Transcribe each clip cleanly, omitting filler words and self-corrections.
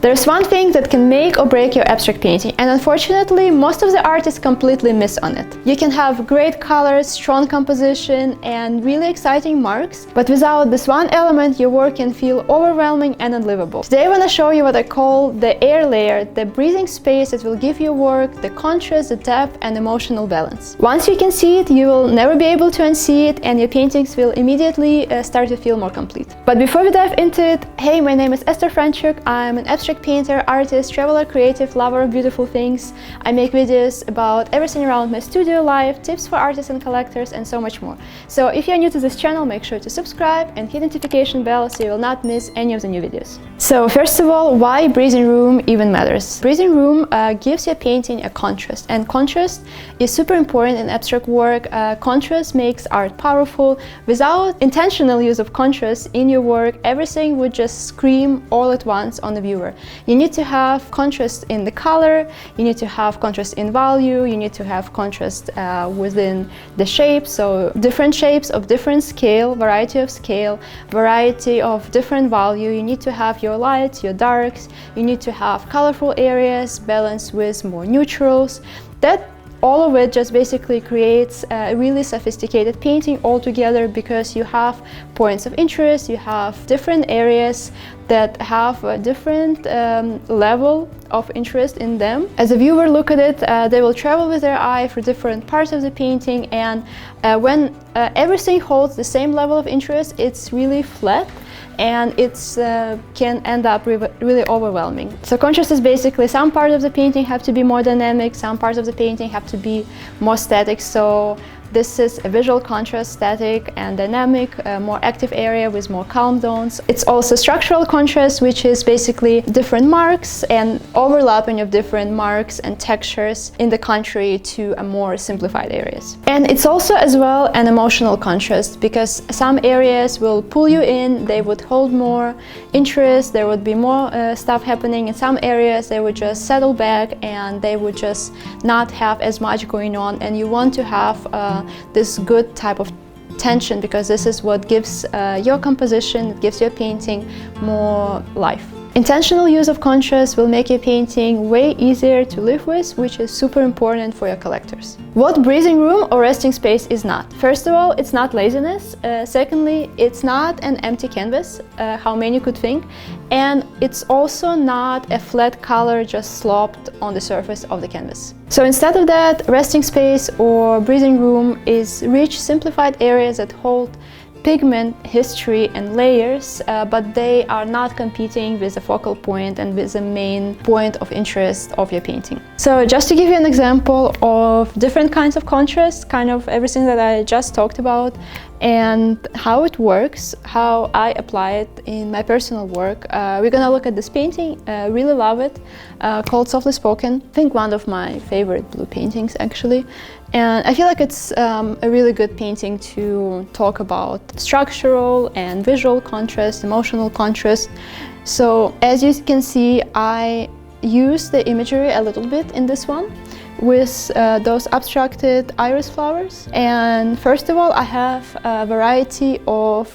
There's one thing that can make or break your abstract painting, and unfortunately most of the artists completely miss on it. You can have great colors, strong composition and really exciting marks, but without this one element your work can feel overwhelming and unlivable. Today I want to show you what I call the air layer, the breathing space that will give your work the contrast, the depth and emotional balance. Once you can see it, you will never be able to unsee it, and your paintings will immediately start to feel more complete. But before we dive into it, hey, my name is Esther Franchuk. I'm an abstract painter, artist, traveler, creative, lover of beautiful things. I make videos about everything around my studio life, tips for artists and collectors, and so much more. So if you're new to this channel, make sure to subscribe and hit the notification bell so you will not miss any of the new videos. So first of all, why breathing room even matters. Breathing room gives your painting a contrast, and contrast is super important in abstract work. Contrast makes art powerful. Without intentional use of contrast in your work, everything would just scream all at once on the viewer. You need to have contrast in the color, you need to have contrast in value, you need to have contrast within the shapes, so different shapes of different scale, variety of different value. You need to have your lights, your darks, you need to have colorful areas balanced with more neutrals. That all of it just basically creates a really sophisticated painting altogether, because you have points of interest, you have different areas that have a different level of interest in them. As a viewer look at it, they will travel with their eye for different parts of the painting, and when everything holds the same level of interest, it's really flat and it's can end up really overwhelming. So contrast is basically some parts of the painting have to be more dynamic, some parts of the painting have to be more static. So this is a visual contrast, static and dynamic, more active area with more calm zones. It's also structural contrast, which is basically different marks and overlapping of different marks and textures in the contrary to a more simplified areas. And it's also as well an emotional contrast, because some areas will pull you in, they would hold more interest, there would be more stuff happening. In some areas they would just settle back and they would just not have as much going on, and you want to have this good type of tension, because this is what gives your composition, it gives your painting more life. Intentional use of contrast will make your painting way easier to live with, which is super important for your collectors. What breathing room or resting space is not? First of all, it's not laziness. Secondly, it's not an empty canvas, how many could think. And it's also not a flat color just slopped on the surface of the canvas. So instead of that, resting space or breathing room is rich, simplified areas that hold pigment, history and layers, but they are not competing with the focal point and with the main point of interest of your painting. So just to give you an example of different kinds of contrast, kind of everything that I just talked about and how it works, how I apply it in my personal work. We're gonna look at this painting, really love it, called Softly Spoken. I think one of my favorite blue paintings actually. And I feel like it's a really good painting to talk about structural and visual contrast, emotional contrast. So as you can see, I use the imagery a little bit in this one with those abstracted iris flowers. And first of all, I have a variety of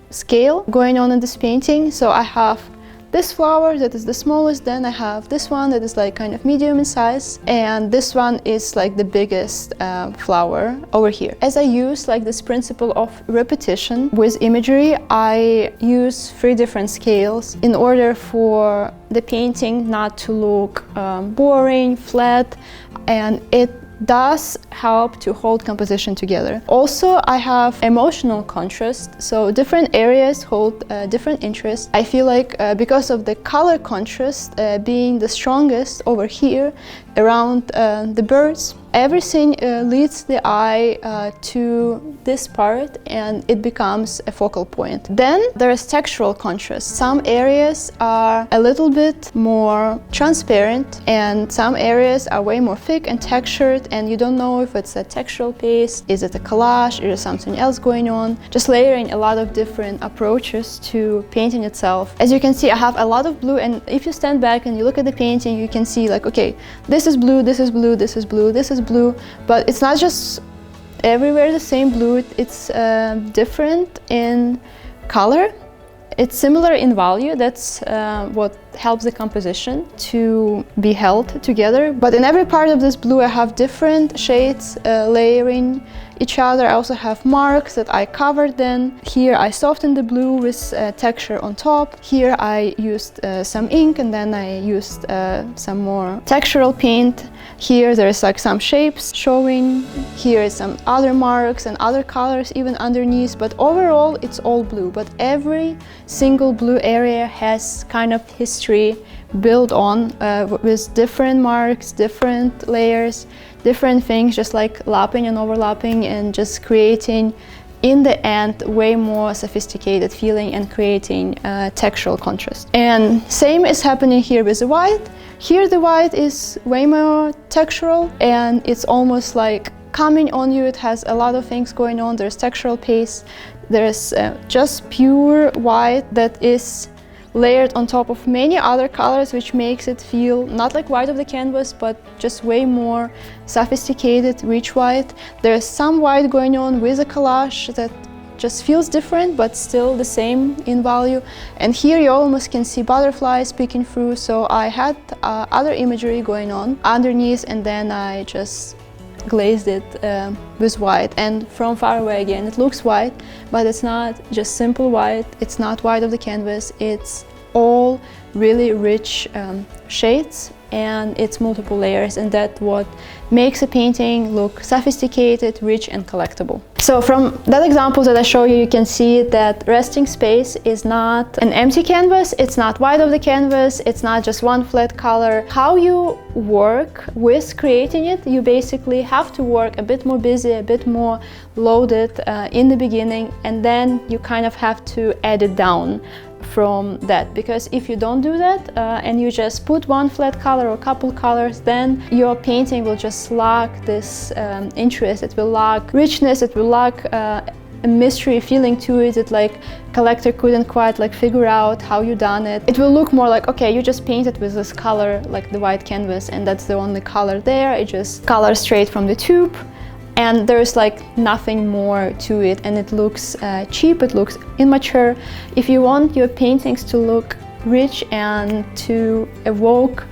scale going on in this painting. So I have this flower that is the smallest, then I have this one that is like kind of medium in size, and this one is like the biggest flower over here. As I use like this principle of repetition with imagery, I use 3 different scales in order for the painting not to look boring, flat, and it does help to hold composition together. Also, I have emotional contrast, so different areas hold different interests. I feel like because of the color contrast being the strongest over here around the birds, everything leads the eye to this part and it becomes a focal point. Then there is textural contrast. Some areas are a little bit more transparent and some areas are way more thick and textured, and you don't know if it's a textural paste, is it a collage, is there something else going on. Just layering a lot of different approaches to painting itself. As you can see, I have a lot of blue, and if you stand back and you look at the painting, you can see like, okay, this is blue, this is blue, this is blue, this is blue, but it's not just everywhere the same blue, it's different in color. It's similar in value, that's what helps the composition to be held together. But in every part of this blue I have different shades layering each other. I also have marks that I covered then. Here I softened the blue with texture on top. Here I used some ink, and then I used some more textural paint. Here there's like some shapes showing. Here is some other marks and other colors even underneath, but overall it's all blue. But every single blue area has kind of history built on with different marks, different layers, different things, just like lapping and overlapping and just creating in the end way more sophisticated feeling and creating textural contrast. And same is happening here with the white. Here the white is way more textural and it's almost like coming on you. It has a lot of things going on. There's textural paste, there's just pure white that is layered on top of many other colors, which makes it feel not like white of the canvas, but just way more sophisticated, rich white. There's some white going on with a collage that just feels different, but still the same in value. And here you almost can see butterflies peeking through. So I had other imagery going on underneath, and then I just glazed it with white. And from far away again, it looks white, but it's not just simple white. It's not white of the canvas. It's all really rich shades, and it's multiple layers, and that's what makes a painting look sophisticated, rich and collectible. So from that example that I show you, you can see that resting space is not an empty canvas, it's not white of the canvas, it's not just one flat color. How you work with creating it, you basically have to work a bit more busy, a bit more loaded in the beginning, and then you kind of have to add it down from that, because if you don't do that and you just put one flat color or a couple colors, then your painting will just lack this interest, it will lack richness, it will lack a mystery feeling to it. It like collector couldn't quite like figure out how you done it. It will look more like, okay, you just painted with this color, like the white canvas, and that's the only color there. It just color straight from the tube, and there's like nothing more to it, and it looks cheap, it looks immature. If you want your paintings to look rich and to evoke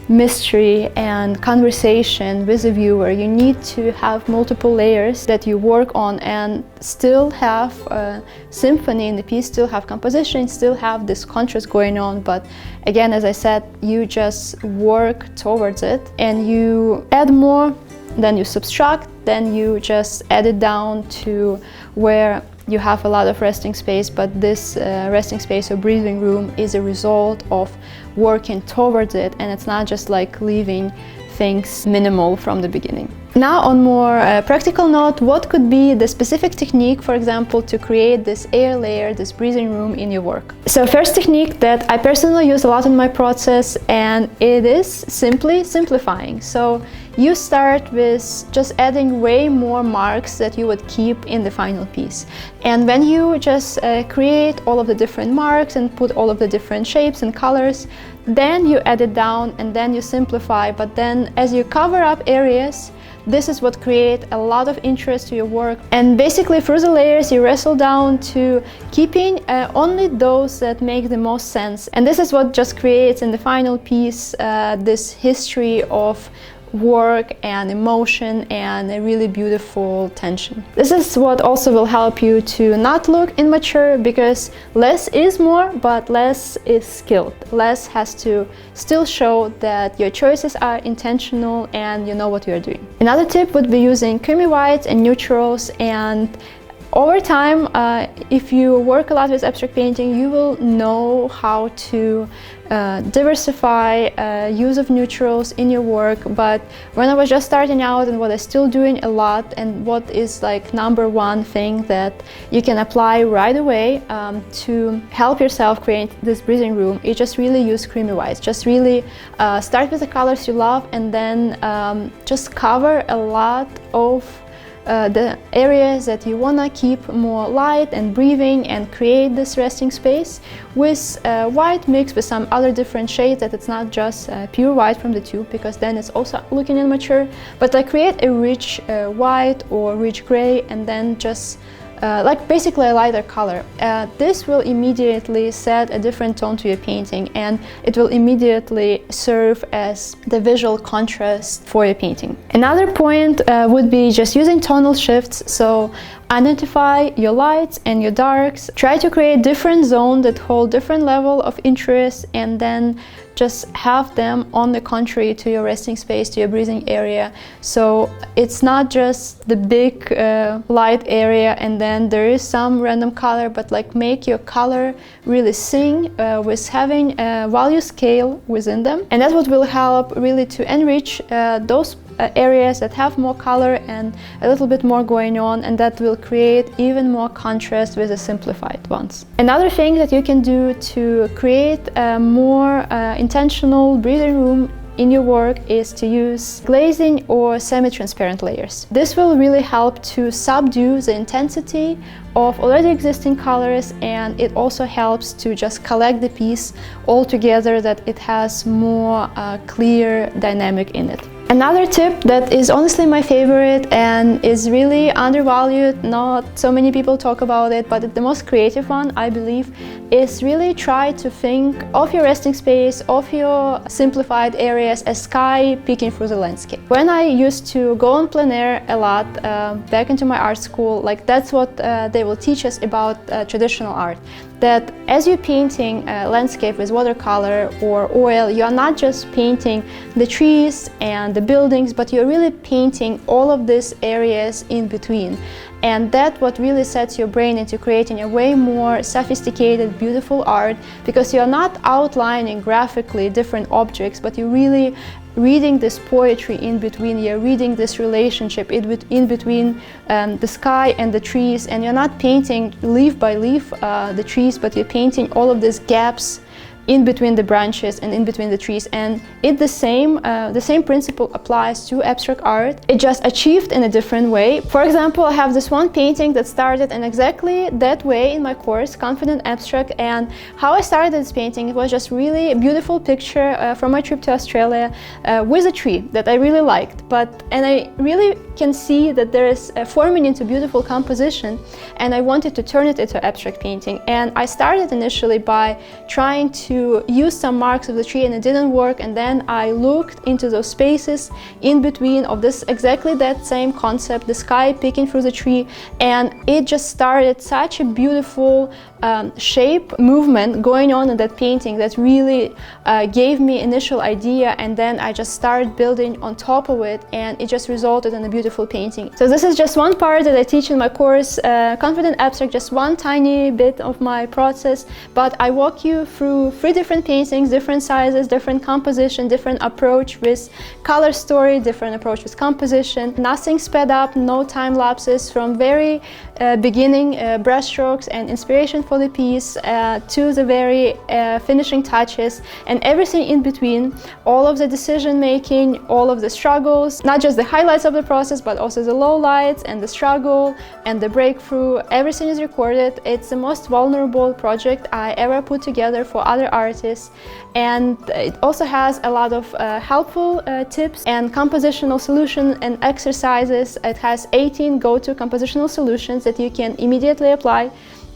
mystery and conversation with the viewer, you need to have multiple layers that you work on and still have a symphony in the piece, still have composition, still have this contrast going on. But again, as I said, you just work towards it and you add more, then you subtract, then you just add it down to where you have a lot of resting space. But this resting space or breathing room is a result of working towards it, and it's not just like leaving things minimal from the beginning. Now, on more practical note, what could be the specific technique, for example, to create this air layer, this breathing room in your work? So first technique that I personally use a lot in my process, and it is simply simplifying. So you start with just adding way more marks that you would keep in the final piece. And when you just create all of the different marks and put all of the different shapes and colors, then you add it down and then you simplify. But then as you cover up areas, this is what creates a lot of interest to your work. And basically through the layers you wrestle down to keeping only those that make the most sense. And this is what just creates in the final piece this history of work and emotion and a really beautiful tension. This is what also will help you to not look immature, because less is more, but less is skilled. Less has to still show that your choices are intentional and you know what you're doing. Another tip would be using creamy whites and neutrals, and over time, if you work a lot with abstract painting, you will know how to diversify use of neutrals in your work. But when I was just starting out, and what I'm still doing a lot, and what is like #1 thing that you can apply right away to help yourself create this breathing room, is just really use creamy whites. Just really start with the colors you love, and then just cover a lot of the areas that you want to keep more light and breathing, and create this resting space with white mixed with some other different shades, that it's not just pure white from the tube, because then it's also looking immature. But I create a rich white or rich gray, and then just like basically a lighter color. This will immediately set a different tone to your painting, and it will immediately serve as the visual contrast for your painting. Another point would be just using tonal shifts. So identify your lights and your darks. Try to create different zones that hold different level of interest, and then just have them on the contrary to your resting space, to your breathing area. So it's not just the big light area and then there is some random color, but like make your color really sing with having a value scale within them. And that's what will help really to enrich those areas that have more color and a little bit more going on, and that will create even more contrast with the simplified ones. Another thing that you can do to create a more intentional breathing room in your work is to use glazing or semi-transparent layers. This will really help to subdue the intensity of already existing colors, and it also helps to just collect the piece all together, that it has more clear dynamic in it. Another tip that is honestly my favorite and is really undervalued, not so many people talk about it, but the most creative one, I believe, is really try to think of your resting space, of your simplified areas as sky peeking through the landscape. When I used to go on plein air a lot back into my art school, like that's what they will teach us about traditional art. That as you're painting a landscape with watercolor or oil, you are not just painting the trees and the buildings, but you're really painting all of these areas in between. And that's what really sets your brain into creating a way more sophisticated, beautiful art, because you're not outlining graphically different objects, but you're really reading this poetry in between. You're reading this relationship in between the sky and the trees, and you're not painting leaf by leaf the trees, but you're painting all of these gaps in between the branches and in between the trees. And the same principle applies to abstract art. It just achieved in a different way. For example, I have this one painting that started in exactly that way in my course, Confident Abstract. And how I started this painting, it was just really a beautiful picture from my trip to Australia with a tree that I really liked. And I really can see that there is forming into beautiful composition, and I wanted to turn it into abstract painting. And I started initially by trying to use some marks of the tree, and it didn't work, and then I looked into those spaces in between of this exactly that same concept, the sky peeking through the tree, and it just started such a beautiful shape movement going on in that painting that really gave me initial idea, and then I just started building on top of it, and it just resulted in a beautiful painting. So this is just one part that I teach in my course, Confident Abstract, just one tiny bit of my process, but I walk you through 3 different paintings, different sizes, different composition, different approach with color story, different approach with composition, nothing sped up, no time lapses, from very beginning brush strokes and inspiration for the piece to the very finishing touches, and everything in between, all of the decision making, all of the struggles, not just the highlights of the process, but also the lowlights and the struggle and the breakthrough. Everything is recorded. It's the most vulnerable project I ever put together for other artists, and it also has a lot of helpful tips and compositional solution and exercises. It has 18 go-to compositional solutions that you can immediately apply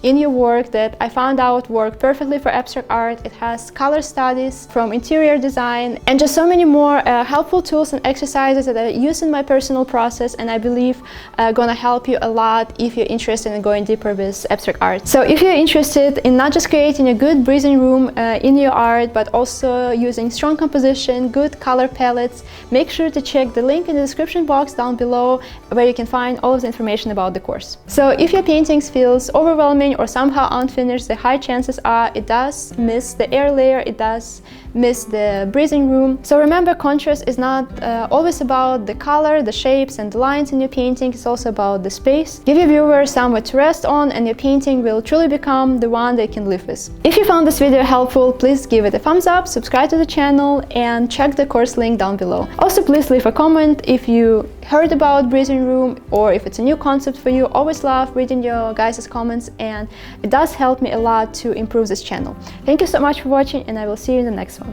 in your work that I found out work perfectly for abstract art. It has color studies from interior design and just so many more helpful tools and exercises that I use in my personal process, and I believe gonna help you a lot if you're interested in going deeper with abstract art. So if you're interested in not just creating a good breathing room in your art, but also using strong composition, good color palettes, make sure to check the link in the description box down below where you can find all of the information about the course. So if your paintings feels overwhelming or somehow unfinished, the high chances are it does miss the air layer, it does miss the breathing room. So remember, contrast is not always about the color, the shapes and the lines in your painting. It's also about the space. Give your viewer somewhere to rest on, and your painting will truly become the one they can live with. If you found this video helpful, please give it a thumbs up, subscribe to the channel, and check the course link down below. Also, please leave a comment if you heard about breathing room or if it's a new concept for you. Always love reading your guys' comments, and it does help me a lot to improve this channel. Thank you so much for watching, and I will see you in the next one.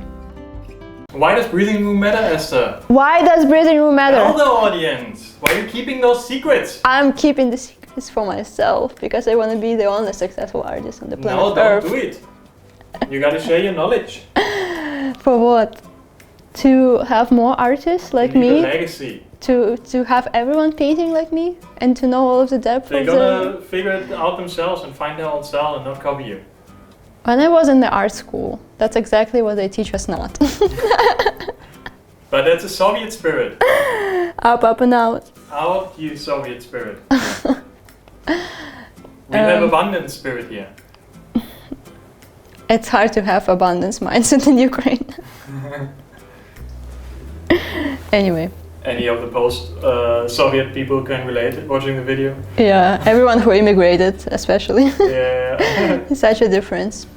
Why does breathing room matter, Esther? Why does breathing room matter? Tell the audience. Why are you keeping those secrets? I'm keeping the secret. is for myself because I want to be the only successful artist on the planet No, don't Earth. do it. You gotta share your knowledge. For what? To have more artists like You need me? a legacy. To have everyone painting like me and to know all of the depth They're of gonna figure it out themselves and find their own style and not copy you. When I was in the art school, that's exactly what they teach us not. But that's a Soviet spirit. Up and out. Out, you Soviet spirit. We have abundance spirit here. It's hard to have abundance mindset in Ukraine. Anyway. Any of the post-Soviet people can relate watching the video. Yeah, everyone who immigrated especially. Yeah. Such a difference.